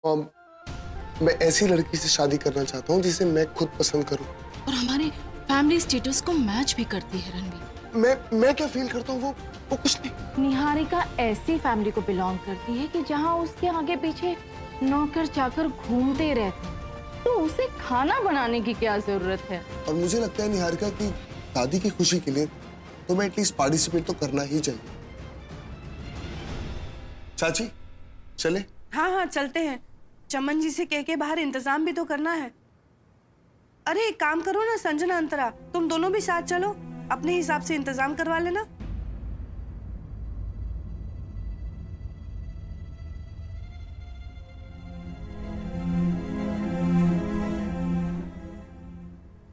Mom, मैं ऐसी लड़की से शादी करना चाहता हूँ जिसे मैं खुद पसंद करूँ और हमारे फैमिली स्टेटस को मैच भी करती है रणवीर। मैं क्या फील करता हूँ वो कुछ नहीं। निहारिका ऐसी फैमिली को बिलोंग करती है कि जहाँ उसके आगे पीछे नौकर चाकर घूमते रहते हैं, तो उसे खाना बनाने की क्या जरूरत है। और मुझे लगता है निहारिका की दादी की खुशी के लिए तुम्हें एटलीस्ट पार्टिसिपेट तो करना ही चाहिए। चाची चले? हाँ हाँ चलते हैं। चमन जी से कह के बाहर इंतजाम भी तो करना है। अरे एक काम करो ना संजना अंतरा, तुम दोनों भी साथ चलो, अपने हिसाब से इंतजाम करवा लेना।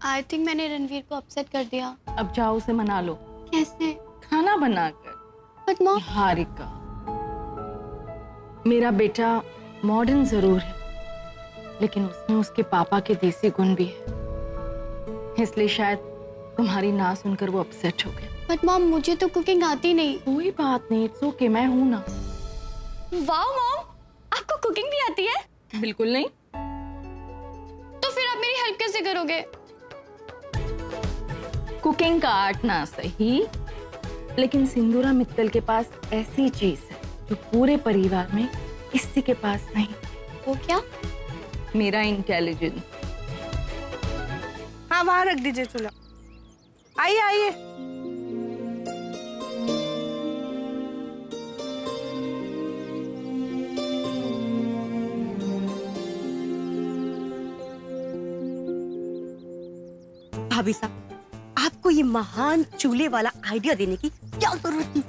आई थिंक मैंने रणवीर को अपसेट कर दिया। अब जाओ उसे मना लो। कैसे? खाना बनाकर। बट मॉम, निहारिका, मेरा बेटा मॉडर्न जरूर है, लेकिन उसमें उसके पापा के देसी गुण भी है, इसलिए शायद तुम्हारी ना सुनकर वो अपसेट हो गए। बट मॉम मुझे तो कुकिंग आती नहीं। कोई बात नहीं, इट्स ओके, मैं हूं ना। वाओ मॉम, आपको कुकिंग भी आती है? बिल्कुल नहीं। तो फिर आप मेरी हेल्प कैसे करोगे? कुकिंग का आर्ट ना सही, लेकिन सिंदूरा मित्तल के पास ऐसी चीज है जो पूरे परिवार में किसी के पास नहीं। वो क्या? मेरा इंटेलिजेंस। हाँ वहां रख दीजिए चूल्हा। आइए आइए। भाभी साहब, आपको ये महान चूल्हे वाला आइडिया देने की क्या जरूरत थी?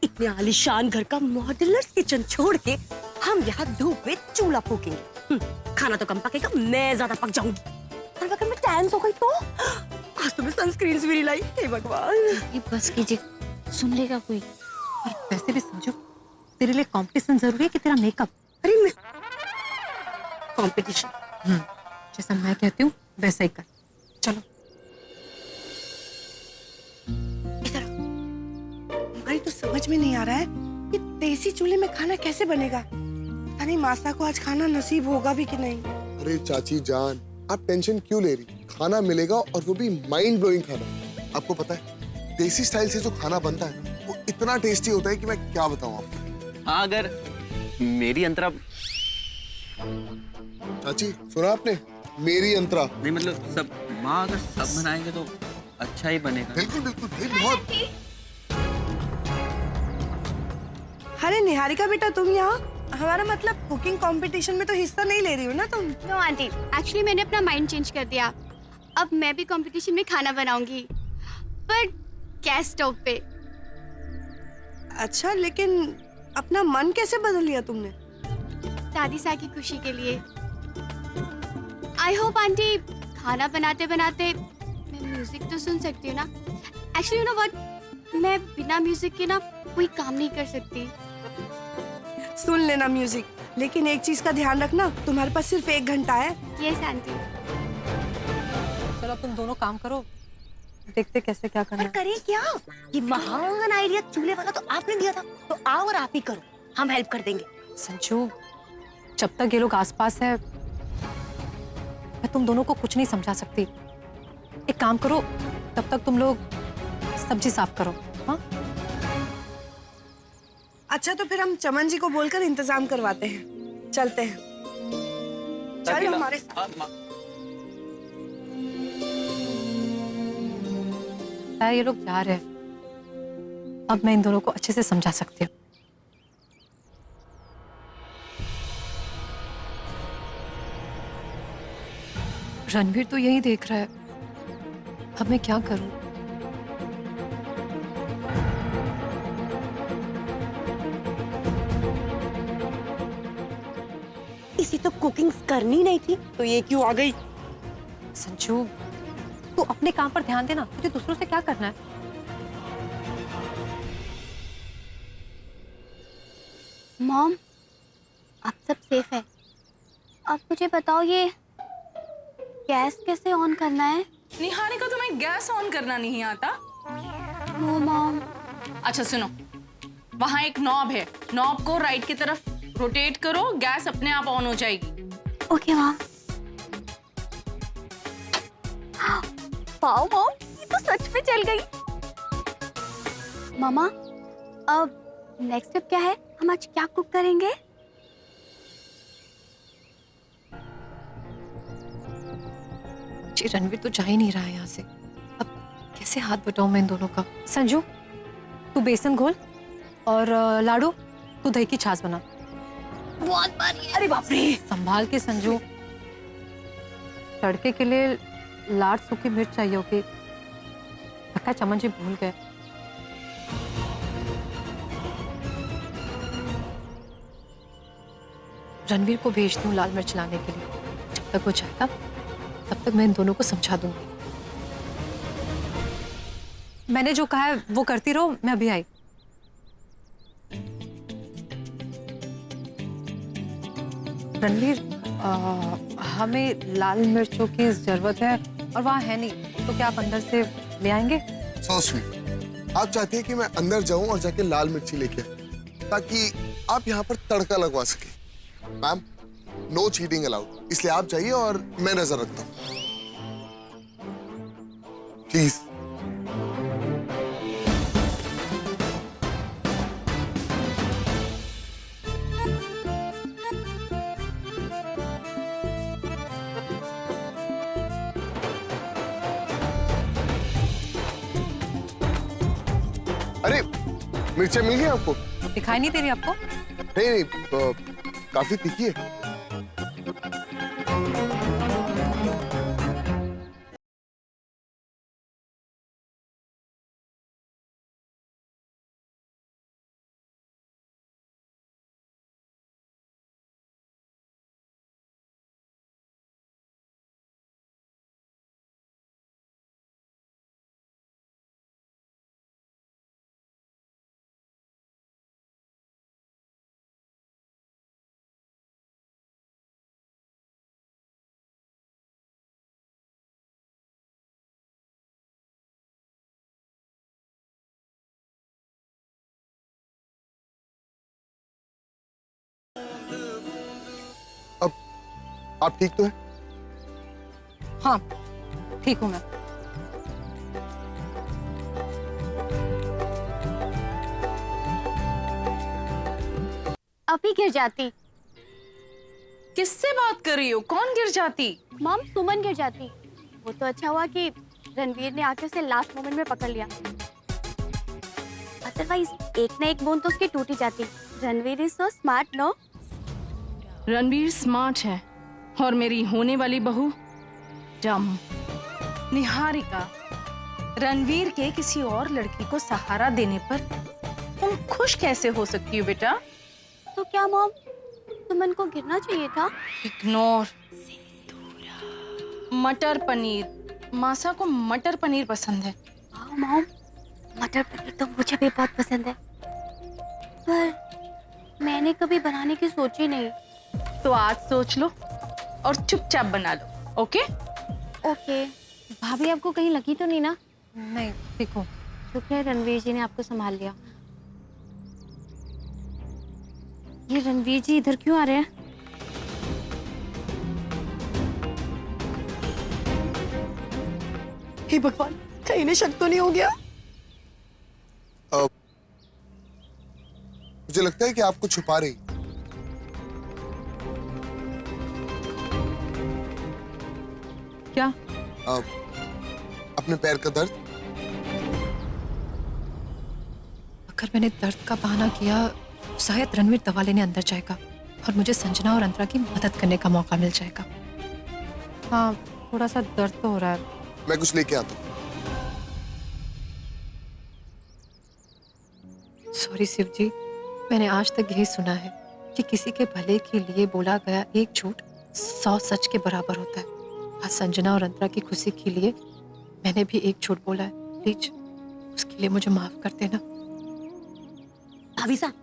इतने आलीशान घर का मॉड्यूलर किचन छोड़ के हम यहाँ धूप में चूल्हा फूकेंगे। खाना तो कम पकेगा, मैं ज्यादा पक जाऊंगी। और अगर मैं टैन हो गई तो आज तो मैं सनस्क्रीन भी नहीं लाई। हे भगवान। ये बस कीजिए, सुन लेगा कोई। और वैसे भी समझो, तेरे लिए कंपटीशन जरूरी है कि तेरा मेकअप? अरे मैं कंपटीशन जैसा मैं कहती हूँ वैसा ही कर। चलो हमारी तो समझ में नहीं आ रहा है कि देसी चूल्हे में खाना कैसे बनेगा। पता नहीं मासा को आज खाना नसीब होगा भी कि नहीं। अरे चाची जान, आप टेंशन क्यों ले रही? खाना मिलेगा और वो भी माइंड ब्लोइंग खाना। आपको पता है देसी स्टाइल से जो खाना बनता है वो इतना टेस्टी होता है कि मैं क्या बताऊं आपको। हाँ, अगर मेरी अंतरा। चाची सुना आपने? मेरी अंतरा नहीं, मतलब सब माँ अगर सब बनाएंगे तो अच्छा ही बनेगा। बिल्कुल बिल्कुल भाई, बहुत। अरे निहारिका बेटा तुम यहाँ? हमारा मतलब कुकिंग कंपटीशन में तो हिस्सा नहीं ले रही हो ना तुम? नो आंटी, एक्चुअली मैंने अपना माइंड चेंज कर दिया। अब मैं भी कंपटीशन में खाना बनाऊंगी, पर गैस स्टोव पे। अच्छा, लेकिन अपना मन कैसे बदल लिया तुमने? दादी सा की खुशी के लिए। आई होप आंटी खाना बनाते बनाते मैं म्यूजिक तो सुन सकती हूँ ना। एक्चुअली यू नो व्हाट, मैं बिना म्यूजिक के ना कोई काम नहीं कर सकती। सुन लेना म्यूजिक, लेकिन एक चीज का ध्यान रखना, तुम्हारे पास सिर्फ 1 घंटा है। Yes aunty. चलो तुम दोनों काम करो, देखते कैसे क्या करना पर है। करें क्या? ये महान आइडिया चूल्हे वाला तो आपने दिया था, तो आओ और आप ही करो, हम हेल्प कर देंगे। संजू, जब तक ये लोग आसपास है मैं तुम दोनों को कुछ नहीं समझा सकती। एक काम करो, तब तक तुम लोग सब्जी साफ करो। हाँ अच्छा तो फिर हम चमन जी को बोलकर इंतजाम करवाते हैं। चलते हैं, चलो हमारे साथ। ये लोग जा रहे हैं, अब मैं इन दोनों को अच्छे से समझा सकती हूँ। रणवीर तो यही देख रहा है, अब मैं क्या करूं? इसी तो कुकिंग करनी नहीं थी, तो ये क्यों आ गई? संजू, तू अपने काम पर ध्यान देना, तुझे दूसरों से क्या करना है? मॉम, आप सब सेफ है। अब मुझे बताओ ये गैस कैसे ऑन करना है? निहारिका, तुम्हें गैस ऑन करना नहीं आता? No mom. अच्छा सुनो, वहां एक नॉब है, नॉब को राइट की तरफ रोटेट करो, गैस अपने आप ऑन हो जाएगी। Okay mom. वाओ मॉम, ये तो सच में चल गई। मामा, अब नेक्स्ट स्टेप क्या है? हम आज क्या कुक करेंगे? जी रणवीर तो जा ही नहीं रहा है यहाँ से। अब कैसे हाथ बटाऊं मैं इन दोनों का? संजू, तू बेसन घोल और लाडू तू दही की छाछ बना। बहुत भारी। अरे बाप रे। संभाल के संजू। तड़के के लिए लाल सूखी मिर्च चाहिए होगी। लगता है चमन जी भूल गए। रणवीर को भेज दूं लाल मिर्च लाने के लिए। जब तक वो चाहता तब तक मैं इन दोनों को समझा दूंगी। मैंने जो कहा है वो करती रहो, मैं अभी आई। रणवीर, हमें लाल मिर्चों की जरूरत है और वहाँ है नहीं, तो क्या आप अंदर से ले आएंगे? So sweet. आप चाहती हैं कि मैं अंदर जाऊं और जाके लाल मिर्ची लेके आऊं ताकि आप यहाँ पर तड़का लगवा सके। मैम, नो चीटिंग अलाउड, इसलिए आप जाइए और मैं नजर रखता हूँ, प्लीज। अरे, मिर्चें मिल गई आपको? दिखाई नहीं दे रही आपको? नहीं नहीं, काफी तीखी है। अब आप ठीक तो है? हाँ, ठीक हूँ मैं। अभी गिर जाती। किससे बात कर रही हो? कौन गिर जाती? मॉम, सुमन गिर जाती। वो तो अच्छा हुआ कि रणवीर ने आके उसे लास्ट मोमेंट में पकड़ लिया, अदरवाइज एक ना एक बोन तो उसकी टूट ही जाती। Ranveer is so smart, no? Ranveer smart है और मेरी होने वाली बहू डम। निहारिका, रणवीर के किसी और लड़की को सहारा देने पर तुम खुश कैसे हो सकती हो बेटा? तो क्या मॉम, सुमन को गिरना चाहिए था? इग्नोर। मटर पनीर, मासा को मटर पनीर पसंद है। हाँ मॉम, मटर पनीर तो मुझे भी बहुत पसंद है, पर मैंने कभी बनाने की सोची नहीं। तो आज सोच लो और चुपचाप बना लो। ओके? ओके। भाभी, आपको कहीं लगी तो नहीं ना? नहीं, ठीक हूँ। शुक्र है रणवीर जी ने आपको संभाल लिया। ये रणवीर जी इधर क्यों आ रहे हैं? हे भगवान, कहीं ने शक तो नहीं हो गया? मुझे लगता है कि आपको छुपा रही। क्या? अपने पैर का दर्द। अगर मैंने दर्द का बहाना किया, शायद रणवीर दवा लेने अंदर जाएगा और मुझे संजना और अंतरा की मदद करने का मौका मिल जाएगा। हाँ, थोड़ा सा दर्द तो हो रहा है। मैं कुछ लेके आता हूँ। सॉरी शिव जी, मैंने आज तक यही सुना है कि किसी के भले के लिए बोला गया एक झूठ 100 सच के बराबर होता है। आज संजना और अंतरा की खुशी के लिए मैंने भी एक झूठ बोला है। प्लीज उसके लिए मुझे माफ कर देना। भाभी साहब,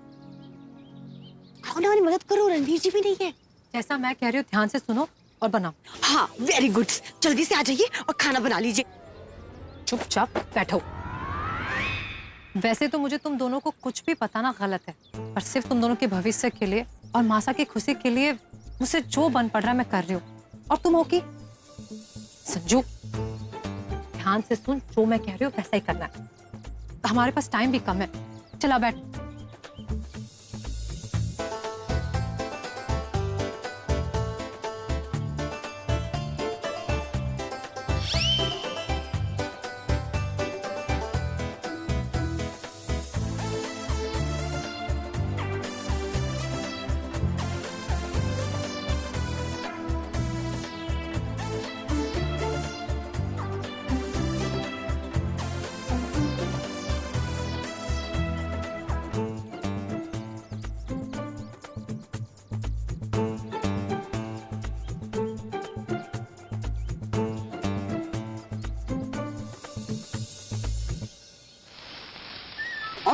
आओ ना, मदद करो, रणवीर जी भी नहीं है। जैसा मैं कह रही हूँ ध्यान से सुनो और बनाओ। हाँ, वेरी गुड। जल्दी से आ जाइए और खाना बना लीजिए। चुपचाप बैठो। वैसे तो मुझे तुम दोनों को कुछ भी बताना गलत है, पर सिर्फ तुम दोनों के भविष्य के लिए और मासा की खुशी के लिए मुझसे जो बन पड़ रहा है मैं कर रही हूँ। और तुम हो कि संजू, ध्यान से सुन, जो मैं कह रही हूँ वैसा ही करना है। हमारे पास टाइम भी कम है। चला बैठ।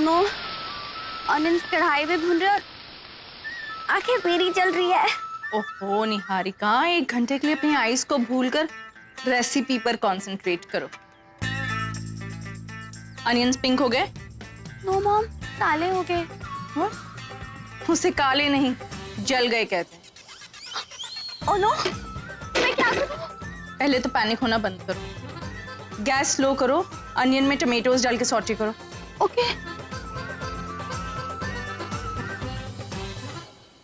नो, अनियंस कढ़ाई में भून रहे और आंखें मेरी जल रही है। ओहो निहारिका, 1 घंटे के लिए अपनी आइज को भूलकर रेसिपी पर कंसंट्रेट करो। अनियंस पिंक हो गए? नो मॉम, काले हो गए। What? उसे काले नहीं, जल गए कहते हैं। ओ नो, मैं क्या करूं? पहले तो पैनिक होना बंद करो, गैस स्लो करो, अनियन में टमेटोज डाल के सॉटे करो। ओके।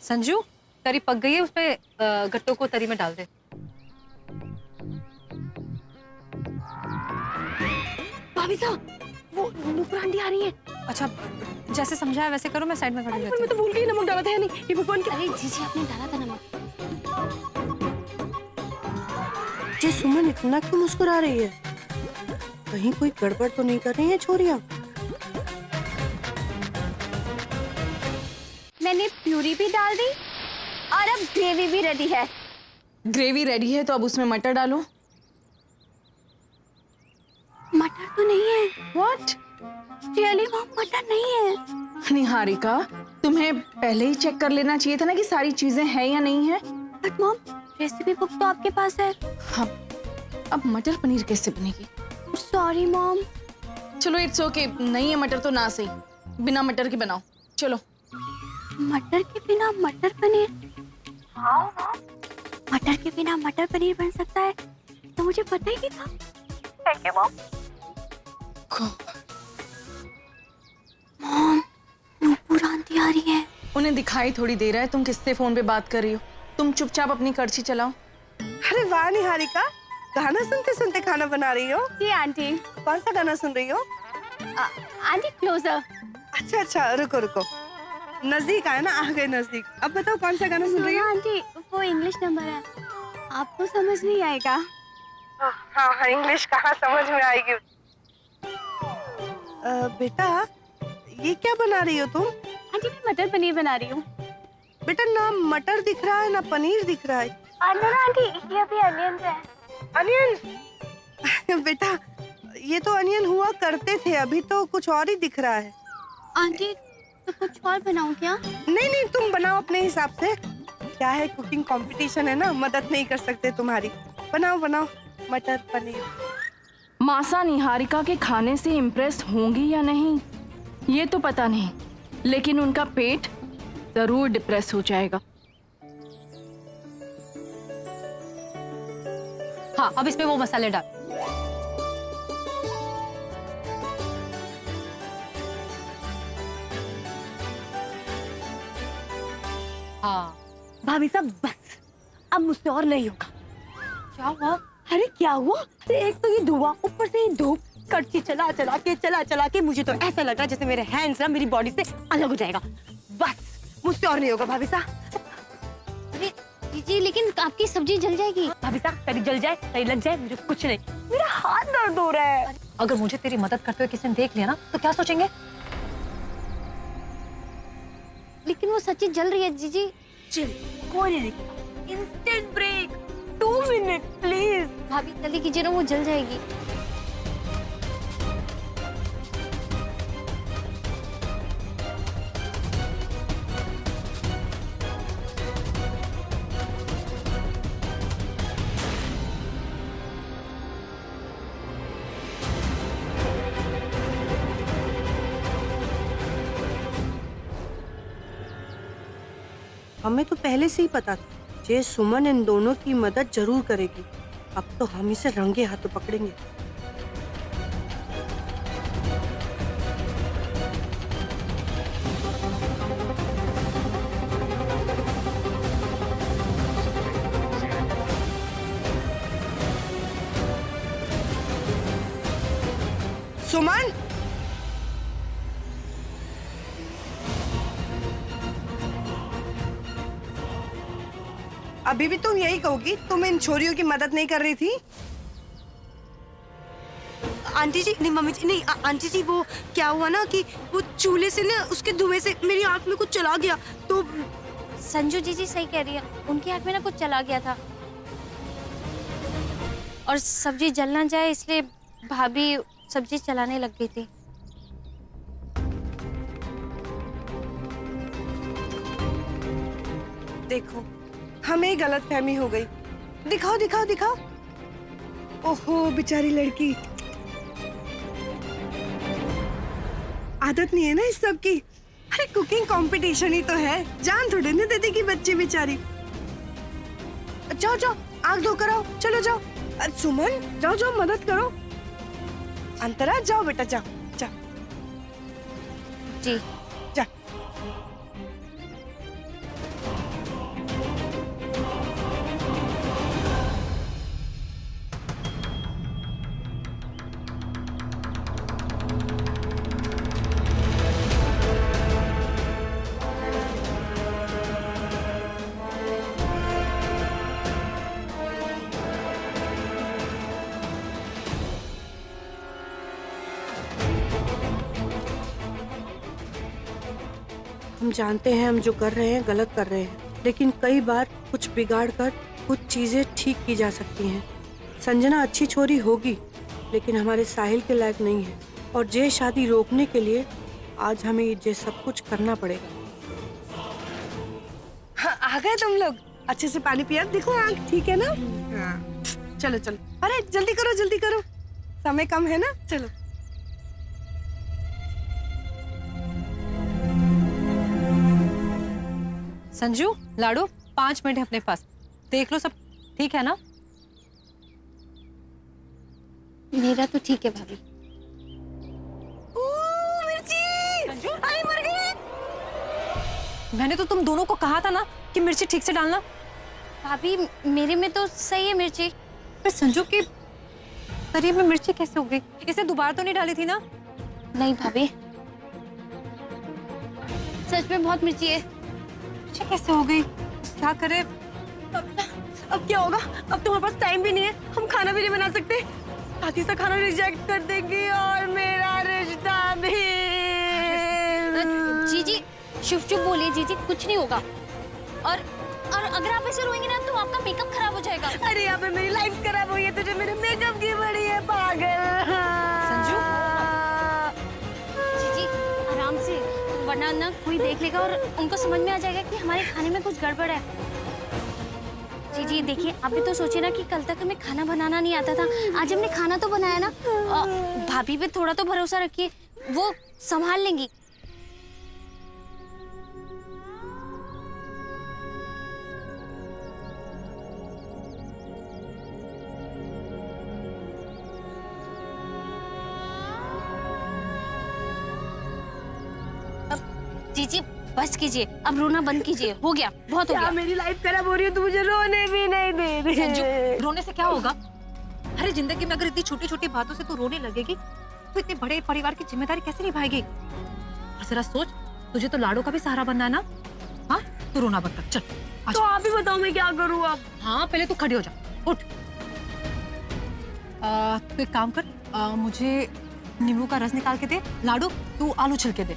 संजू, तरी पक गई है, उसमें गट्टों को तरी में डाल दे। भाभी साहब, वो नूपुर आंटी आ रही है। अच्छा, जैसे समझाया वैसे करो, मैं साइड में खड़ी रहती मैं तो भूल गई, नमक डाला था या नहीं? ये भगवान की। अरे जीजी, आपने डाला था नमक। जी सुमन इतना क्यों मुस्कुरा रही है? कहीं कोई गड़बड़ तो नहीं कर रही है छोरियां? मैंने प्यूरी भी डाल दी और अब ग्रेवी भी रेडी है। ग्रेवी रेडी है तो अब उसमें मटर डालो। मटर तो नहीं है। व्हाट? रियली मॉम, मटर नहीं है। निहारिका, तुम्हें पहले ही चेक कर लेना चाहिए था ना कि सारी चीजें हैं या नहीं है। बट मॉम, रेसिपी बुक तो आपके पास है। हाँ, अब मटर पनीर कैसे बनेगी? Sorry mom. चलो इट्स ओके, नहीं है मटर तो ना सही, बिना मटर के बनाओ। चलो। मटर के बिना मटर पनीर? हाँ मॉम, मटर के बिना मटर पनीर बन सकता है तो मुझे पता ही नहीं था। Thank you mom. Mom, Nupur aunty आ रही है। उन्हें दिखाई थोड़ी दे रहा है तुम किससे फोन पे बात कर रही हो। तुम चुपचाप अपनी कड़छी चलाओ। अरे वाह निहारिका, गाना सुनते सुनते खाना बना रही हो? जी आंटी। कौन सा गाना सुन रही हो? Aunty closer. अच्छा अच्छा, रुको रुको, नजदीक आया ना, आ गए नजदीक। अब बताओ कौन सा गाना सुन रही हो? आंटी, वो इंग्लिश नंबर है, आपको समझ नहीं आएगा। हाँ हाँ, इंग्लिश कहाँ समझ में आएगी। बेटा, ये क्या बना रही हो तुम? आंटी, मैं मटर पनीर बना रही हूँ। बेटा, ना मटर दिख रहा है ना पनीर दिख रहा है। अंदर आंटी, ये अभी अनियन है। अनियन? बेटा, ये तो अनियन हुआ करते थे, अभी तो कुछ और ही दिख रहा है। आंटी, तो कुछ और बनाऊं क्या? नहीं नहीं, तुम बनाओ अपने हिसाब से। क्या है, कुकिंग कंपटीशन है ना, मदद नहीं कर सकते तुम्हारी। बनाओ बनाओ मटर पनीर। मासा निहारिका के खाने से इम्प्रेस होंगी या नहीं ये तो पता नहीं, लेकिन उनका पेट जरूर डिप्रेस हो जाएगा। हाँ, अब इसमें वो मसाले डाल। हाँ। भाभी साहब, बस अब मुझसे और नहीं होगा। क्या हुआ? अरे क्या हुआ? अरे एक तो ये धुआं, ऊपर से ये धूप, कड़छी चला चला के मुझे तो ऐसा लग रहा है जैसे मेरे हैंड्स ना मेरी बॉडी से अलग हो जाएगा। बस मुझसे और नहीं होगा भाभी साहब। अरे जीजी, लेकिन आपकी सब्जी जल जाएगी। भाभी साहब, कहीं जल जाए कहीं लग जाए, मुझे कुछ नहीं, मेरा हाथ दर्द हो रहा है। अगर मुझे तेरी मदद करते हुए किसी ने देख लिया ना तो क्या सोचेंगे? लेकिन वो सच्ची जल रही है जीजी। चिल, कोई नहीं, इंस्टेंट ब्रेक, 2 मिनट प्लीज। भाभी जल्दी कीजिए ना, वो जल जाएगी। हमें तो पहले से ही पता था ये सुमन इन दोनों की मदद जरूर करेगी। अब तो हम इसे रंगे हाथों पकड़ेंगे। सुमन, अभी भी तुम यही कहोगी तुम इन छोरियों की मदद नहीं कर रही थी? आंटी जी नहीं, मम्मी जी नहीं, आंटी जी वो क्या हुआ ना कि वो चूल्हे से ना उसके धुएं से मेरी आंख में कुछ चला गया तो। संजू जी सही कह रही है, उनकी आंख में ना कुछ चला गया था और सब्जी जल ना जाए इसलिए भाभी सब्जी चलाने लग गई थी। देखो हमें गलतफहमी हो गई। दिखाओ दिखाओ दिखाओ। ओहो बेचारी लड़की, आदत नहीं है ना इस सब की। अरे कुकिंग कंपटीशन ही तो है, जान थोड़ी नहीं देती कि बच्ची बेचारी। जाओ जाओ आग धोकर आओ, चलो जाओ। अरे सुमन जाओ जाओ मदद करो। अंतरा जाओ बेटा जाओ जाओ जी जा। हम जानते हैं हम जो कर रहे हैं गलत कर रहे हैं, लेकिन कई बार कुछ बिगाड़ कर कुछ चीजें ठीक की जा सकती हैं। संजना अच्छी छोरी होगी लेकिन हमारे साहिल के लायक नहीं है, और ये शादी रोकने के लिए आज हमें ये सब कुछ करना पड़ेगा। हाँ, आ गए तुम लोग। अच्छे से पानी पिया, देखो आँख ठीक है ना? हाँ। चलो चलो, अरे जल्दी करो, समय कम है ना, चलो। संजू, लाडू 5 मिनट है अपने पास, देख लो सब ठीक है ना? मेरा तो ठीक है भाभी। मैंने तो तुम दोनों को कहा था ना कि मिर्ची ठीक से डालना। भाभी मेरे में तो सही है मिर्ची। पर संजू के शरीर में मिर्ची कैसे हो गई? इसे दोबारा तो नहीं डाली थी ना? नहीं भाभी, सच में बहुत मिर्ची है। मिर्ची कैसे हो गई? क्या करे? अब क्या होगा? अब तुम्हारे पास टाइम भी नहीं है, हम खाना भी नहीं बना सकते। आधी सा खाना रिजेक्ट कर देंगी और मेरा रिश्ता भी। जीजी चुप बोलिए जीजी, कुछ नहीं होगा। और अगर आप ऐसे रोएंगे ना तो आपका मेकअप खराब हो जाएगा। अरे यहाँ पे मेरी लाइफ खराब हुई है, तुझे मेरे मेकअप की बड़ी है पागल। संजू जीजी आराम से, वरना ना कोई देख लेगा और उनको समझ में आ जाएगा कि हमारे खाने में कुछ गड़बड़ है। जीजी देखिए, आप भी तो सोचिए ना कि कल तक हमें खाना बनाना नहीं आता था, आज हमने खाना तो बनाया ना। भाभी पे थोड़ा तो भरोसा रखिए, वो संभाल लेंगी। जीजी बस कीजिए, अब रोना बंद कीजिए, हो गया, बहुत हो गया। मेरी लाइफ खराब हो रही है तो मुझे रोने भी नहीं दे रही। संजू, रोने से क्या होगा? अरे जिंदगी में अगर इतनी छोटी छोटी बातों से तू रोने लगेगी तो इतने बड़े परिवार की जिम्मेदारी कैसे निभाएगी? और जरा सोच, तुझे तो लाडो का भी सहारा बनना है ना? हाँ, तू रोना बंद कर, चल। तो आप ही बताओ मैं क्या करूँ अब? हाँ, पहले तू खड़ी हो जा, उठ। तू एक काम कर, मुझे नींबू का रस निकाल के दे। लाडू तू आलू छिलके दे।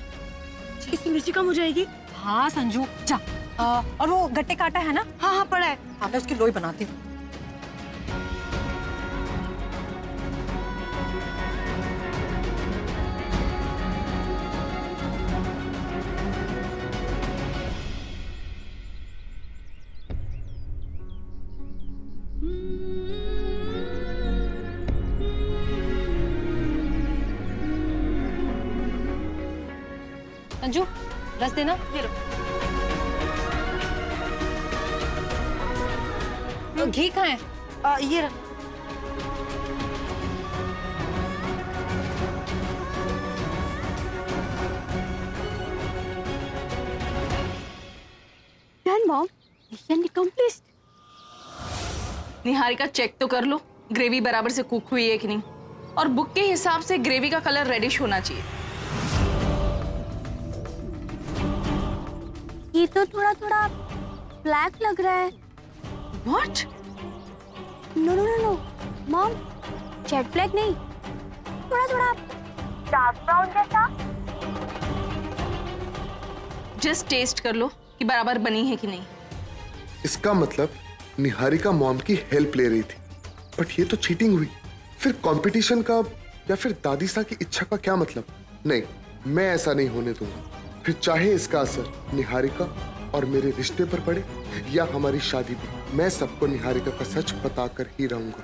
इसकी मिर्ची कम हो जाएगी। हाँ संजू जा। और वो गट्टे काटा है ना? हाँ हाँ पड़ा है। हाँ, मैं उसकी लोई बनाती हूँ। संजू रस देना। ये लो। घी कहाँ है? ये रहा। Done mom, mission accomplished. Niharika check तो कर लो ग्रेवी बराबर से कुक हुई है कि नहीं, और बुक के हिसाब से ग्रेवी का कलर रेडिश होना चाहिए। ये तो थोड़ा थोड़ा ब्लैक लग रहा है। What? No no no no mom, jet black नहीं, थोड़ा थोड़ा डार्क ब्राउन जैसा। जस्ट टेस्ट कर लो कि बराबर बनी है कि नहीं। इसका मतलब निहारिका मॉम की हेल्प ले रही थी, बट ये तो चीटिंग हुई। फिर कंपटीशन का या फिर दादीसा की इच्छा का क्या मतलब? नहीं, मैं ऐसा नहीं होने दूंगा। फिर चाहे इसका असर निहारिका और मेरे रिश्ते पर पड़े या हमारी शादी पर, मैं सबको निहारिका का सच बताकर ही रहूंगा।